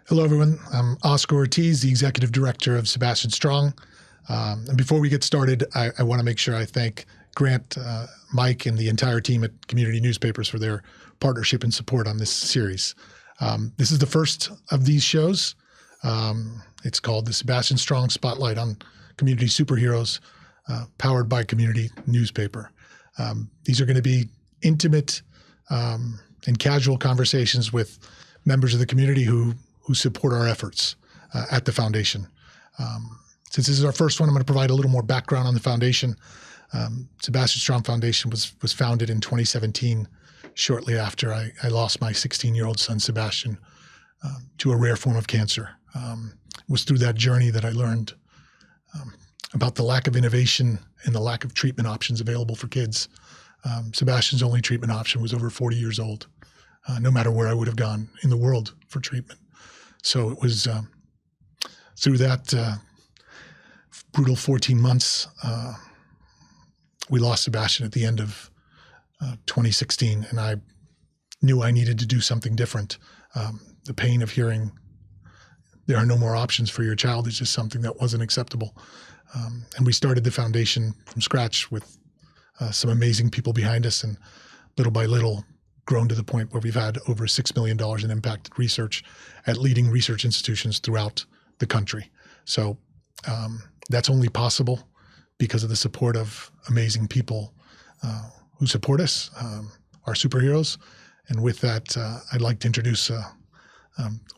Hello, everyone. I'm Oscar Ortiz, the Executive Director of Sebastian Strong. And before we get started, I want to make sure I thank Grant, Mike, and the entire team at Community Newspapers for their partnership and support on this series. This is the first of these shows. It's called the Sebastian Strong Spotlight on Community Superheroes, powered by Community Newspaper. These are going to be intimate and casual conversations with members of the community who support our efforts at the foundation. Since this is our first one, I'm going to provide a little more background on the foundation. Sebastian Strong Foundation was founded in 2017, shortly after I lost my 16-year-old son, Sebastian, to a rare form of cancer. It was through that journey that I learned about the lack of innovation and the lack of treatment options available for kids. Sebastian's only treatment option was over 40 years old, no matter where I would have gone in the world for treatment. So it was through that brutal 14 months, we lost Sebastian at the end of 2016, and I knew I needed to do something different. The pain of hearing there are no more options for your child is just something that wasn't acceptable. And we started the foundation from scratch with some amazing people behind us, and little by little grown to the point where we've had over $6 million in impacted research at leading research institutions throughout the country. So that's only possible because of the support of amazing people who support us, our superheroes. And with that, I'd like to introduce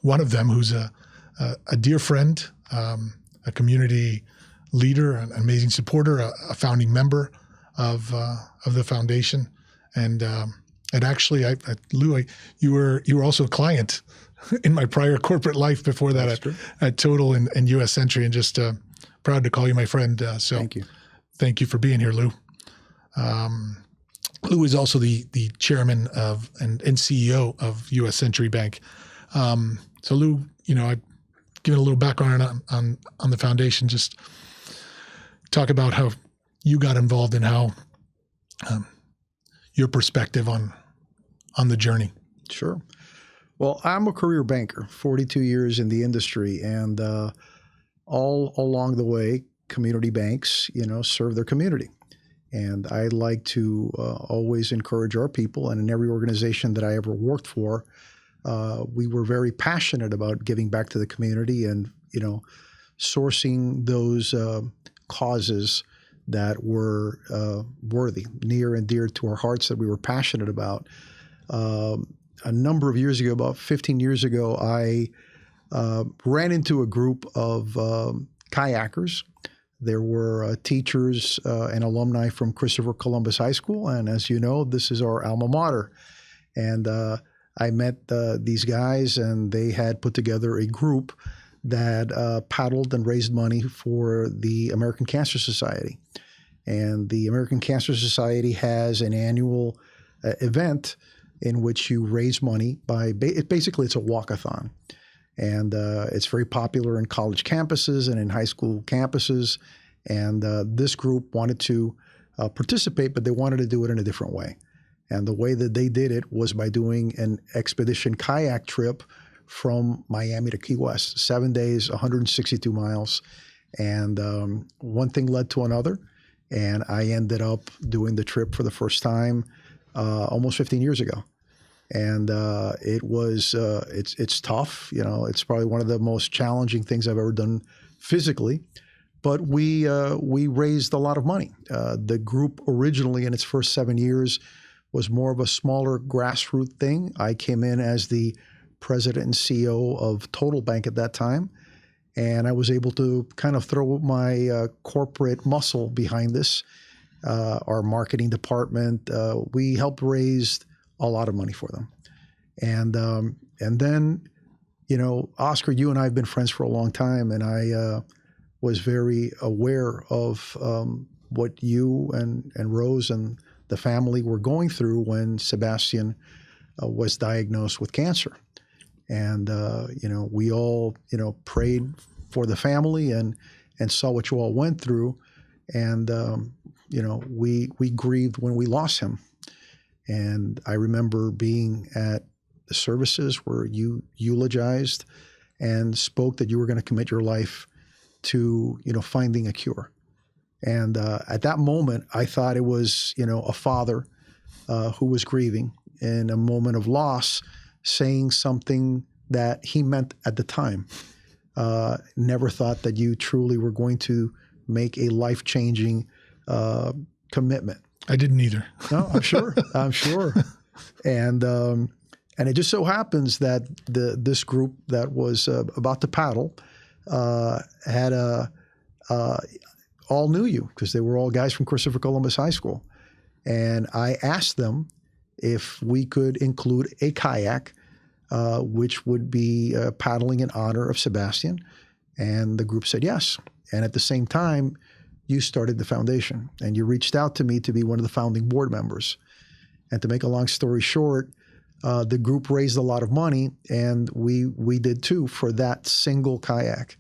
one of them who's a dear friend, a community leader, an amazing supporter, a founding member of the foundation. And actually, Lou, you were also a client in my prior corporate life before that at Total and U.S. Century, and just proud to call you my friend. So thank you for being here, Lou. Lou is also the chairman of and CEO of U.S. Century Bank. So Lou, I've given a little background on the foundation. Just talk about how you got involved and how your perspective on the journey. Sure. Well, I'm a career banker, 42 years in the industry, and all along the way, community banks, serve their community. And I like to always encourage our people, and in every organization that I ever worked for, we were very passionate about giving back to the community and, sourcing those causes that were worthy, near and dear to our hearts, that we were passionate about. A number of years ago, about 15 years ago, I ran into a group of kayakers. There were teachers and alumni from Christopher Columbus High School, and as you know, this is our alma mater. And I met these guys, and they had put together a group that paddled and raised money for the American Cancer Society. And the American Cancer Society has an annual event in which you raise money by, basically it's a walkathon. And it's very popular in college campuses and in high school campuses. And this group wanted to participate, but they wanted to do it in a different way. And the way that they did it was by doing an expedition kayak trip from Miami to Key West, 7 days, 162 miles. And one thing led to another. And I ended up doing the trip for the first time almost 15 years ago. And it was, it's tough. It's probably one of the most challenging things I've ever done physically. But we raised a lot of money. The group originally in its first 7 years was more of a smaller grassroots thing. I came in as the president and CEO of Total Bank at that time. And I was able to kind of throw my corporate muscle behind this. Our marketing department, we helped raise a lot of money for them. And then, Oscar, you and I have been friends for a long time, and I was very aware of what you and Rose and the family were going through when Sebastian was diagnosed with cancer. And, we all, prayed for the family and saw what you all went through. And, we grieved when we lost him. And I remember being at the services where you eulogized and spoke that you were going to commit your life to, finding a cure. And at that moment, I thought it was, a father who was grieving in a moment of loss, saying something that he meant at the time. Never thought that you truly were going to make a life-changing commitment. I didn't either. No, I'm sure. I'm sure. And it just so happens that this group that was about to paddle had all knew you, because they were all guys from Christopher Columbus High School. And I asked them if we could include a kayak, which would be paddling in honor of Sebastian. And the group said yes. And at the same time, you started the foundation, and you reached out to me to be one of the founding board members. And to make a long story short, the group raised a lot of money, and we did too, for that single kayak.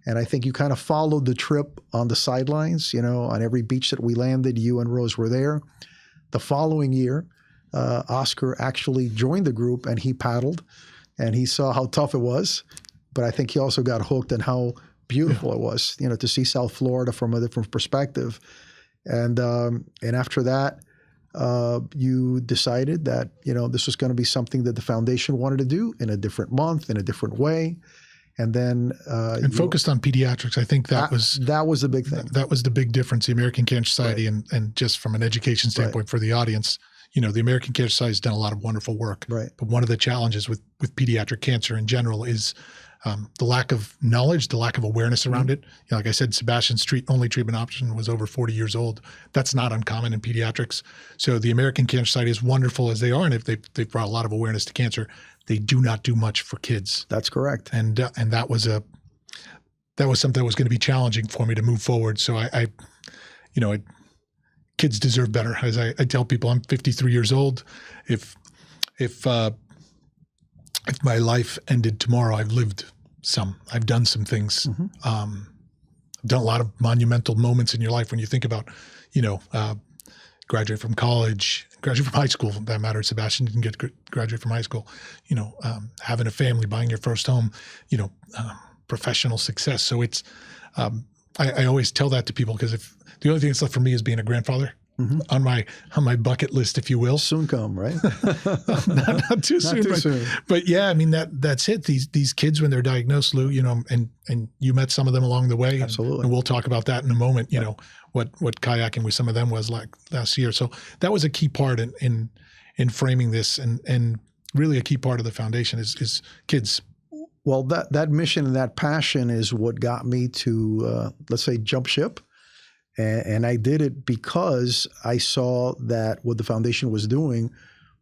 And I think you kind of followed the trip on the sidelines, on every beach that we landed, you and Rose were there. The following year, Oscar actually joined the group, and he paddled, and he saw how tough it was. But I think he also got hooked on how beautiful it was, to see South Florida from a different perspective. And after that, you decided that, this was going to be something that the foundation wanted to do in a different month, in a different way. And then and focused on pediatrics. I think that was the big thing. That was the big difference. The American Cancer Society, right. and just from an education standpoint, right. for the audience, the American Cancer Society has done a lot of wonderful work. Right. But one of the challenges with pediatric cancer in general is the lack of knowledge, the lack of awareness around it. Like I said, Sebastian's only treatment option was over 40 years old. That's not uncommon in pediatrics. So the American Cancer Society, as wonderful as they are, and if they've brought a lot of awareness to cancer, they do not do much for kids. That's correct. And that was something that was going to be challenging for me to move forward. So kids deserve better. As I tell people, I'm 53 years old. If my life ended tomorrow, I've lived some. I've done some things. Mm-hmm. I've done a lot of monumental moments in your life when you think about, graduate from college, graduate from high school, for that matter. Sebastian didn't graduate from high school. Having a family, buying your first home, professional success. So it's, I always tell that to people, because if the only thing that's left for me is being a grandfather. Mm-hmm. on my bucket list, if you will. Soon come, right? not too soon. But yeah, I mean, that's it. These kids, when they're diagnosed, Lou, and you met some of them along the way. Absolutely. And we'll talk about that in a moment, what kayaking with some of them was like last year. So that was a key part in framing this, and really a key part of the foundation is kids. Well, that mission and that passion is what got me to, let's say, jump ship. And I did it because I saw that what the foundation was doing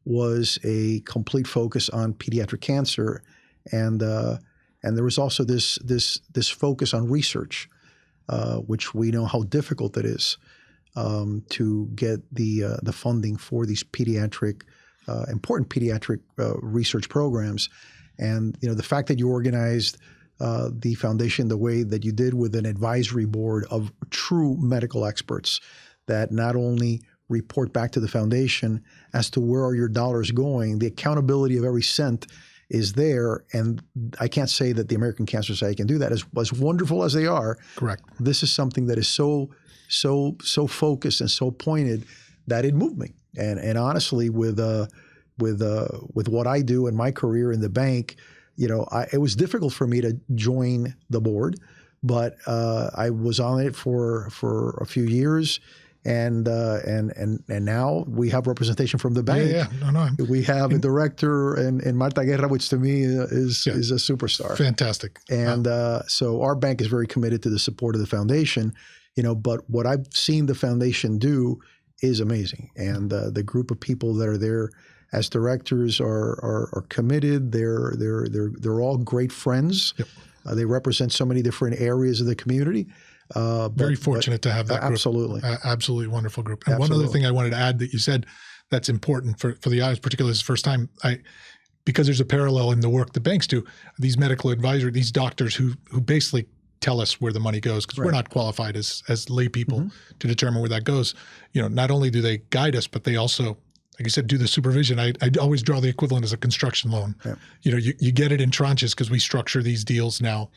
was a complete focus on pediatric cancer, and there was also this focus on research, which we know how difficult it is to get the funding for these important pediatric research programs. And the fact that you organized the foundation the way that you did, with an advisory board of true medical experts that not only report back to the foundation as to where are your dollars going, the accountability of every cent is there. And I can't say that the American Cancer Society can do that. As wonderful as they are, correct. This is something that is so focused and so pointed that it moved me. And honestly, with what I do in my career in the bank, it was difficult for me to join the board, but I was on it for a few years, and now we have representation from the bank. Yeah. No. We have a director, and Marta Guerra, which to me is a superstar. Fantastic. And so our bank is very committed to the support of the foundation, But what I've seen the foundation do is amazing, and the group of people that are there as directors are committed. They're all great friends. Yep. They represent so many different areas of the community. Very fortunate to have that group. Absolutely. Absolutely wonderful group. And one other thing I wanted to add that you said that's important for the audience, particularly this first time, because there's a parallel in the work the banks do, these medical advisors, these doctors who basically tell us where the money goes, because we're not qualified as lay people to determine where that goes. Not only do they guide us, but they also like you said, do the supervision. I always draw the equivalent as a construction loan. Yeah. You get it in tranches because we structure these deals now.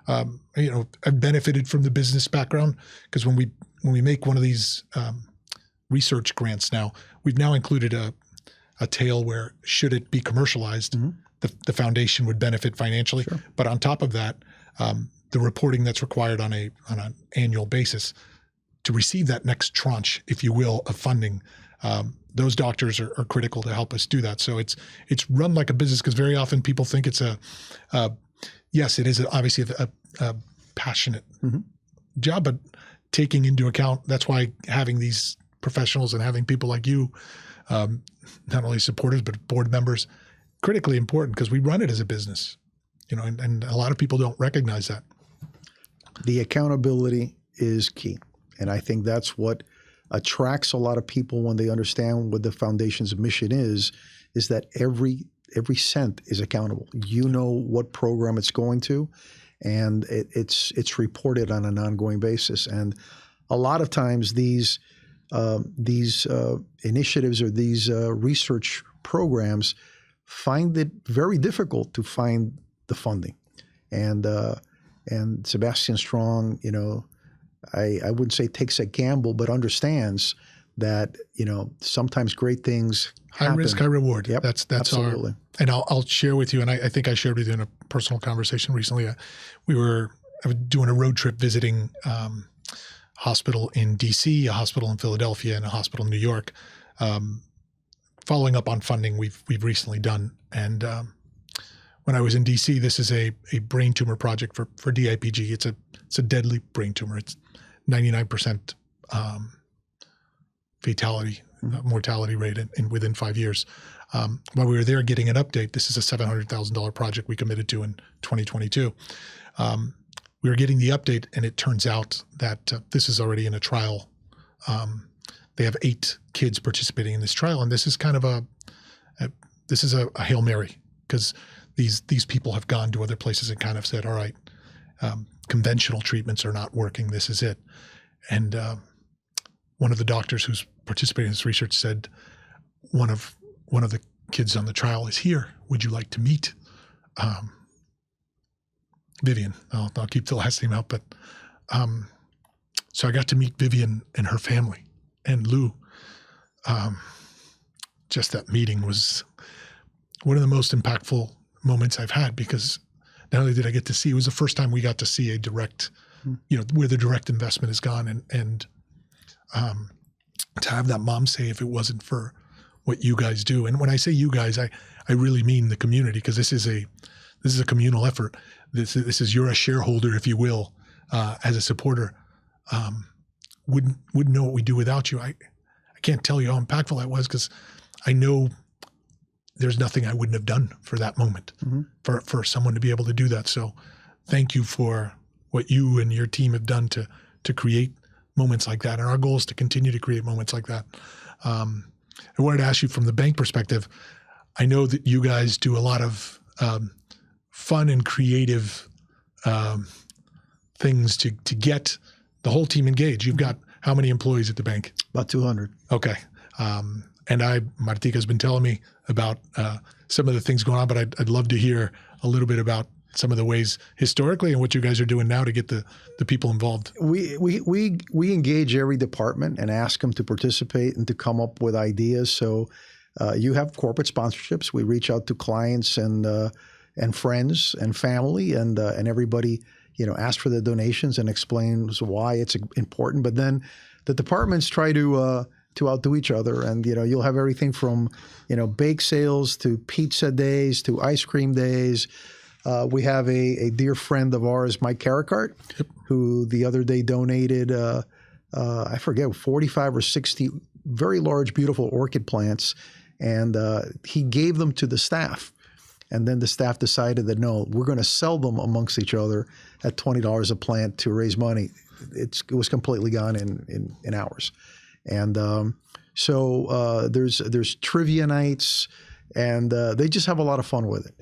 I've benefited from the business background because when we make one of these research grants now, we've now included a tail where should it be commercialized, the foundation would benefit financially. Sure. But on top of that, the reporting that's required on an annual basis to receive that next tranche, if you will, of funding. Those doctors are critical to help us do that. So it's run like a business because very often people think it's yes, it is obviously a passionate job, but taking into account, that's why having these professionals and having people like you, not only supporters, but board members, critically important because we run it as a business, and a lot of people don't recognize that. The accountability is key. And I think that's what attracts a lot of people when they understand what the foundation's mission is that every cent is accountable. You know what program it's going to, and it's reported on an ongoing basis. And a lot of times these initiatives or these research programs find it very difficult to find the funding. And Sebastian Strong, I wouldn't say takes a gamble, but understands that, sometimes great things happen. High risk, high reward. Yep, That's absolutely. And I'll share with you, and I think I shared with you in a personal conversation recently. I was doing a road trip visiting hospital in DC, a hospital in Philadelphia, and a hospital in New York. Following up on funding we've recently done. And when I was in DC, this is a brain tumor project for DIPG. It's a deadly brain tumor. It's 99% mortality rate within 5 years. While we were there getting an update, this is a $700,000 project we committed to in 2022. We were getting the update, and it turns out that this is already in a trial. They have 8 kids participating in this trial, and this is kind of a Hail Mary because these people have gone to other places and kind of said, all right, conventional treatments are not working. This is it. And one of the doctors who's participating in this research said, one of the kids on the trial is here. Would you like to meet Vivian? I'll keep the last name out, but so I got to meet Vivian and her family and Lou. Just that meeting was one of the most impactful moments I've had because not only did I get to see, it was the first time we got to see a direct, where the direct investment has gone, and to have that mom say, if it wasn't for what you guys do, and when I say you guys, I really mean the community because this is a communal effort. This is you're a shareholder, if you will, as a supporter. Wouldn't know what we do without you. I can't tell you how impactful that was because I know there's nothing I wouldn't have done for that moment, for someone to be able to do that. So thank you for what you and your team have done to create moments like that. And our goal is to continue to create moments like that. I wanted to ask you from the bank perspective, I know that you guys do a lot of fun and creative things to get the whole team engaged. You've got how many employees at the bank? About 200. Okay. And Martika's been telling me about some of the things going on, but I'd love to hear a little bit about some of the ways historically and what you guys are doing now to get the people involved. We engage every department and ask them to participate and to come up with ideas. So you have corporate sponsorships. We reach out to clients and friends and family and everybody, ask for the donations and explains why it's important. But then the departments try to outdo each other. And, you'll have everything from, bake sales to pizza days to ice cream days. We have a dear friend of ours, Mike Kayak, who the other day donated, I forget, 45 or 60 very large, beautiful orchid plants. And he gave them to the staff. And then the staff decided that, no, we're going to sell them amongst each other at $20 a plant to raise money. It was completely gone in hours. And so there's trivia nights, and they just have a lot of fun with it,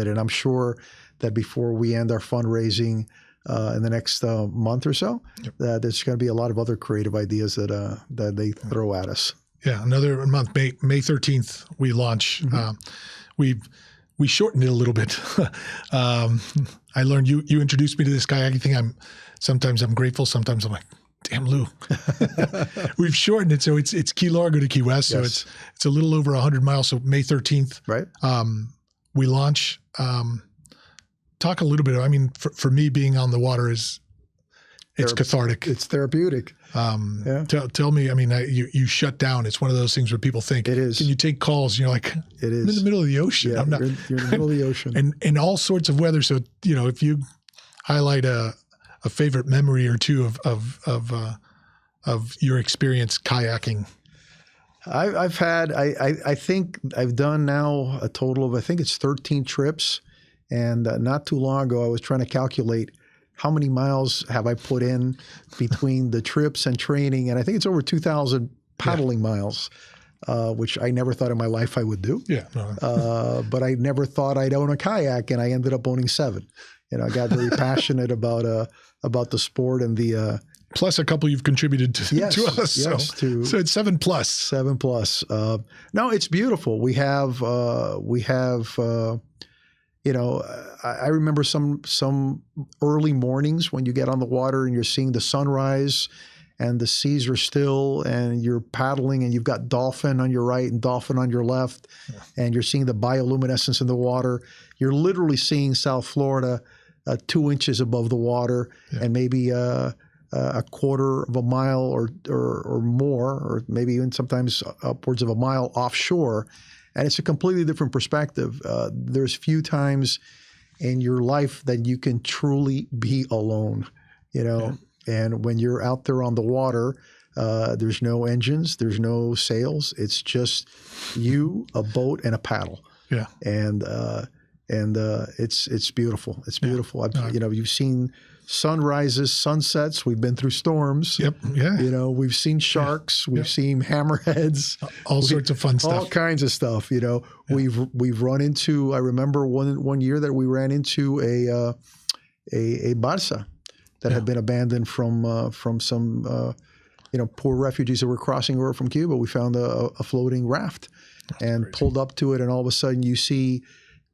and I'm sure that before we end our fundraising in the next month or so, that there's going to be a lot of other creative ideas that they throw at us. Yeah, another month. May 13th we launch. We shortened it a little bit. I learned you introduced me to this kayaking thing. Sometimes I'm grateful. Sometimes I'm like, damn, Lou. We've shortened it, so it's Key Largo to Key West. So Yes. it's a little over 100 miles. So May 13th, Right. we launch. Talk a little bit. I mean, for me, being on the water it's cathartic. It's therapeutic. Yeah. Tell me. I mean, you shut down. It's one of those things where people think, It is. Can you take calls? And you're like, It is. I'm in the middle of the ocean. Yeah, I'm not. you're in the middle of the ocean. And in all sorts of weather. So if you highlight a favorite memory or two of your experience kayaking. I've had, I think I've done now a total of, I think it's 13 trips. And not too long ago, I was trying to calculate how many miles have I put in between the trips and training. And I think it's over 2,000 paddling miles, which I never thought in my life I would do. Yeah. No. But I never thought I'd own a kayak, and I ended up owning 7. I got very passionate about the sport and the Plus a couple you've contributed to, yes, to us. yes, so it's 7+. 7+. No, it's beautiful. We have I remember some early mornings when you get on the water and you're seeing the sunrise and the seas are still and you're paddling and you've got dolphin on your right and dolphin on your left, and you're seeing the bioluminescence in the water. You're literally seeing South Florida 2 inches above the water and maybe a quarter of a mile or more, or maybe even sometimes upwards of a mile offshore. And it's a completely different perspective. There's few times in your life that you can truly be alone, And when you're out there on the water, there's no engines, there's no sails. It's just you, a boat, and a paddle. Yeah. And it's beautiful. It's beautiful. You've seen sunrises, sunsets. We've been through storms. Yep. Yeah. We've seen sharks. We've seen hammerheads. All sorts of fun stuff. All kinds of stuff. We've run into. I remember one year that we ran into a balsa that had been abandoned from some poor refugees that were crossing over from Cuba. We found a floating raft and pulled up to it, and all of a sudden you see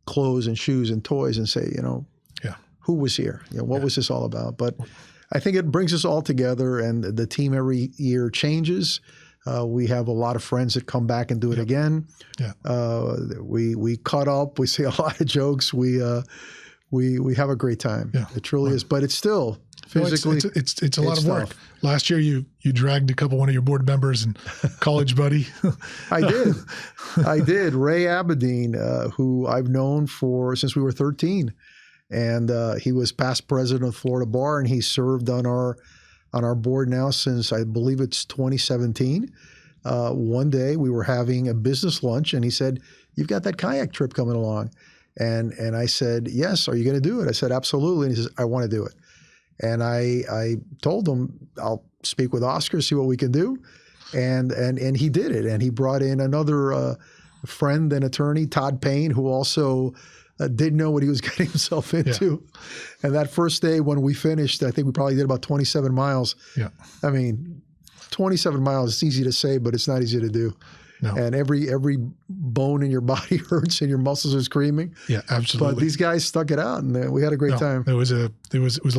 clothes and shoes and toys and say, who was here? What was this all about? But I think it brings us all together, and the team every year changes. We have a lot of friends that come back and do it again. Yeah. We cut up. We say a lot of jokes. We have a great time. Yeah. It truly is. But it's still physically. It's a lot of work. Tough. Last year you dragged one of your board members and college buddy. I did. Ray Aberdeen, who I've known since we were 13. And he was past president of Florida Bar, and he served on our board now since I believe it's 2017. One day we were having a business lunch, and he said, "You've got that kayak trip coming along," and I said, "Yes. Are you going to do it?" I said, "Absolutely." And he says, "I want to do it." And I told him, "I'll speak with Oscar, see what we can do," and he did it. And he brought in another friend and attorney, Todd Payne, who also didn't know what he was getting himself into. Yeah. And that first day when we finished, I think we probably did about 27 miles. Yeah. I mean, 27 miles, it's easy to say, but it's not easy to do. No. And every bone in your body hurts and your muscles are screaming. Yeah, absolutely. But these guys stuck it out, and we had a great time. It was a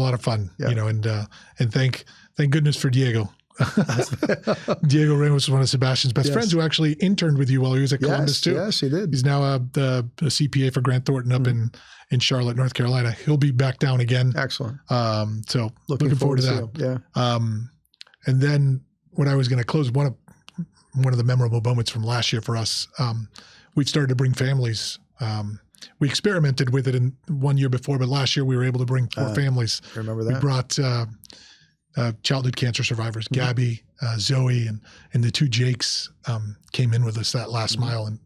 lot of fun, and thank goodness for Diego. Diego Ramos was one of Sebastian's best friends, who actually interned with you while he was at Columbus too. Yes, he did. He's now a CPA for Grant Thornton up in Charlotte, North Carolina. He'll be back down again. Excellent. So looking forward to that. Yeah. And then what I was going to close, one of the memorable moments from last year for us, we've started to bring families. We experimented with it in 1 year before, but last year we were able to bring 4 families. I remember that. We brought childhood cancer survivors, Gabby, Zoe, and the 2 Jakes came in with us that last mile. And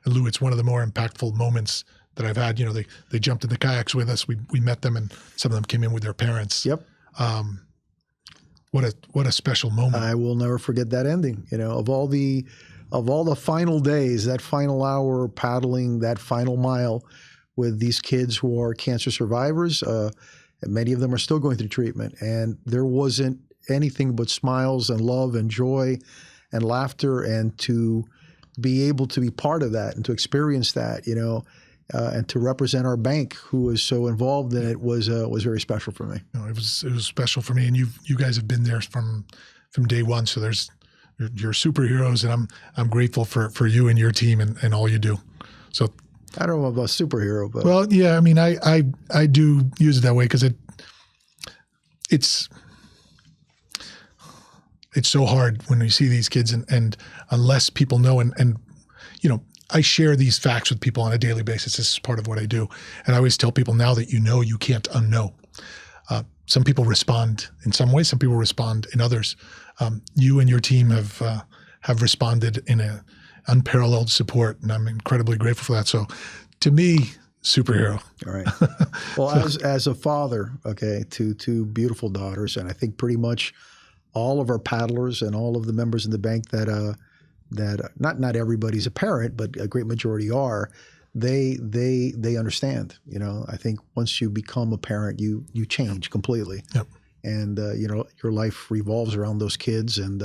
Lou, it's one of the more impactful moments that I've had. They jumped in the kayaks with us. We met them, and some of them came in with their parents. Yep. What a special moment. I will never forget that ending. Of all the final days, that final hour paddling, that final mile with these kids who are cancer survivors. Many of them are still going through treatment, and there wasn't anything but smiles and love and joy and laughter, and to be able to be part of that and to experience that, and to represent our bank, who was so involved in it, was very special for me. No, it was special for me, and you guys have been there from day one. So you're superheroes, and I'm grateful for you and your team and all you do. So I don't know about superhero, but well, yeah, I mean, I do use it that way because it's so hard when we see these kids, and unless people know, and I share these facts with people on a daily basis. This is part of what I do. And I always tell people, now that you can't unknow. Some people respond in some ways, some people respond in others. You and your team have responded in a unparalleled support, and I'm incredibly grateful for that. So to me, superhero. All right. Well, as a father, okay, to two beautiful daughters, and I think pretty much all of our paddlers and all of the members in the bank that not everybody's a parent, but a great majority are, they understand. I think once you become a parent, you change completely. Yep. And your life revolves around those kids, and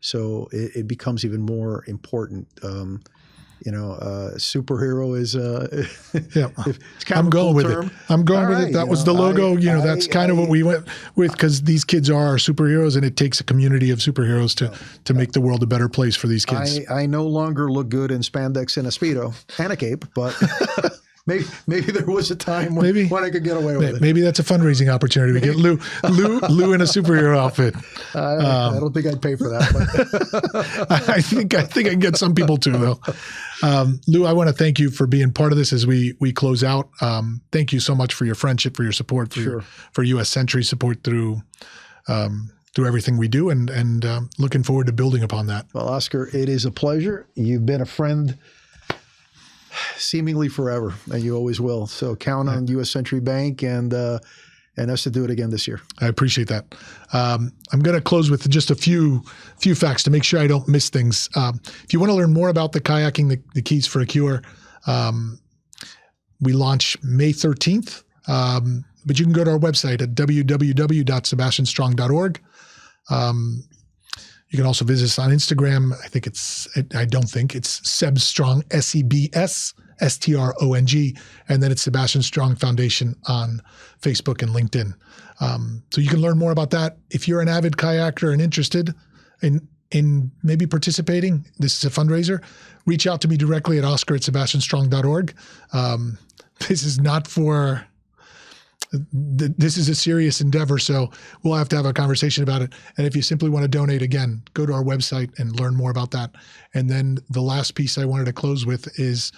so it becomes even more important. Superhero is yeah. It's kind I'm of a going cool with term. it. I'm going All with right, it. That was the logo. That's kind of what we went with, because these kids are our superheroes, and it takes a community of superheroes to make the world a better place for these kids. I no longer look good in spandex and a Speedo and a cape, but maybe there was a time when I could get away with it. Maybe that's a fundraising opportunity. We get Lou in a superhero outfit. I don't think I'd pay for that. But I think I can get some people too, though. Lou, I want to thank you for being part of this as we close out. Thank you so much for your friendship, for your support, for U.S. Century support through everything we do, and looking forward to building upon that. Well, Oscar, it is a pleasure. You've been a friend seemingly forever, and you always will. So count on U.S. Century Bank and us to do it again this year. I appreciate that. I'm going to close with just a few facts to make sure I don't miss things. If you want to learn more about the kayaking, the keys for a cure, we launch May 13th. But you can go to our website at www.sebastianstrong.org. You can also visit us on Instagram. It's Seb Strong, SEBSSTRONG, and then it's Sebastian Strong Foundation on Facebook and LinkedIn. So you can learn more about that. If you're an avid kayaker and interested in maybe participating, this is a fundraiser, reach out to me directly at oscar@sebastianstrong.org. This is not for... This is a serious endeavor, so we'll have to have a conversation about it. And if you simply want to donate, again, go to our website and learn more about that. And then the last piece I wanted to close with is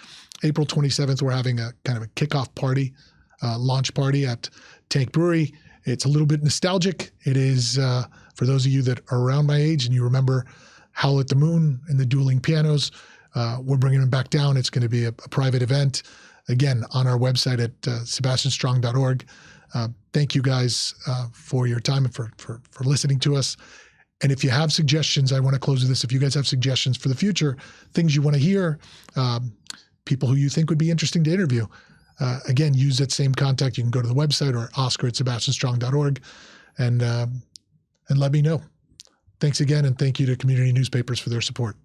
April 27th, we're having a kind of a kickoff party, launch party at Tank Brewery. It's a little bit nostalgic. It is, for those of you that are around my age and you remember Howl at the Moon and the dueling pianos, we're bringing them back down. It's going to be a private event. Again, on our website at sebastianstrong.org. Thank you guys for your time and for listening to us. And if you have suggestions, I want to close with this. If you guys have suggestions for the future, things you want to hear, people who you think would be interesting to interview, again, use that same contact. You can go to the website or oscar@sebastianstrong.org and let me know. Thanks again, and thank you to community newspapers for their support.